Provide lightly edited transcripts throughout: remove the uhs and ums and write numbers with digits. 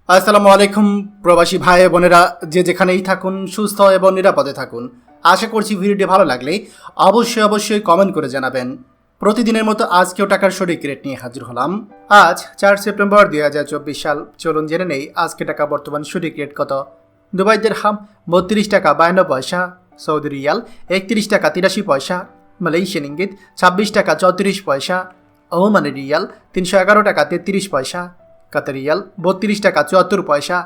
আসসালামু আলাইকুম প্রবাসী ভাই বোনেরা, যে যেখানেই থাকুন সুস্থ এবং নিরাপদে থাকুন। আশা করছি ভিডিওটি ভালো লাগলে অবশ্যই কমেন্ট করে জানাবেন। প্রতিদিনের মতো আজকেও টাকার সঠিক রেট নিয়ে হাজির হলাম। আজ 4 সেপ্টেম্বর 2024 সাল। চলুন জেনে নেই আজকে টাকা বর্তমান সঠিক রেট কত। দুবাই দিরহাম 32 টাকা 52 পয়সা, সৌদি রিয়াল 31 টাকা 83 পয়সা, মালয়েশিয়ান ইঙ্গিত 26 টাকা 34 পয়সা, ওমানি রিয়াল 311 টাকা 33 পয়সা, কাতার রিয়াল 32 টাকা 74 পয়সা,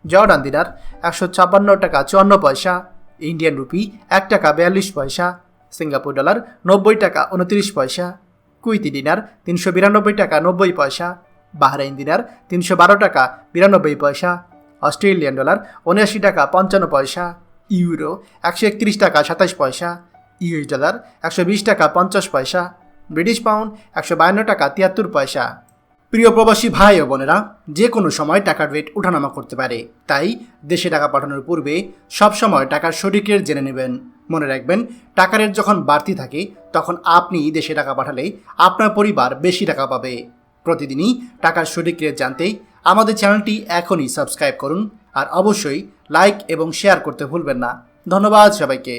জর্ডান দিনার 156 টাকা 54 পয়সা, ইন্ডিয়ান রুপি 1 টাকা 42 পয়সা, সিঙ্গাপুর ডলার 90 টাকা 29 পয়সা, কুইতি দিনার 392 টাকা 90 পয়সা, বাহরাইন দিনার 312 টাকা 92 পয়সা, অস্ট্রেলিয়ান ডলার 79 টাকা 55 পয়সা, ইউরো 131 টাকা 27 পয়সা, ইউএস ডলার 120 টাকা 50 পয়সা, ব্রিটিশ পাউন্ড 152 টাকা 73 পয়সা। প্রিয় প্রবাসী ভাই ও বোনেরা, যে কোনো সময় টাকার রেট ওঠানামা করতে পারে, তাই দেশে টাকা পাঠানোর পূর্বে সবসময় টাকার সঠিক রেট জেনে নেবেন। মনে রাখবেন, টাকার রেট যখন বাড়তি থাকে তখন আপনি দেশে টাকা পাঠালে আপনার পরিবার বেশি টাকা পাবে। প্রতিদিনই টাকার সঠিক রেট জানতে আমাদের চ্যানেলটি এখনই সাবস্ক্রাইব করুন, আর অবশ্যই লাইক এবং শেয়ার করতে ভুলবেন না। ধন্যবাদ সবাইকে।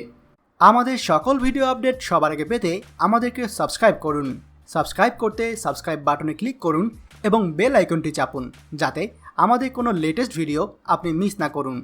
আমাদের সকল ভিডিও আপডেট সবার আগে পেতে আমাদেরকে সাবস্ক্রাইব করুন। সাবস্ক্রাইব করতে সাবস্ক্রাইব বাটনে ক্লিক করুন এবং বেল আইকনটি চাপুন, যাতে আমাদের কোনো লেটেস্ট ভিডিও আপনি মিস না করুন।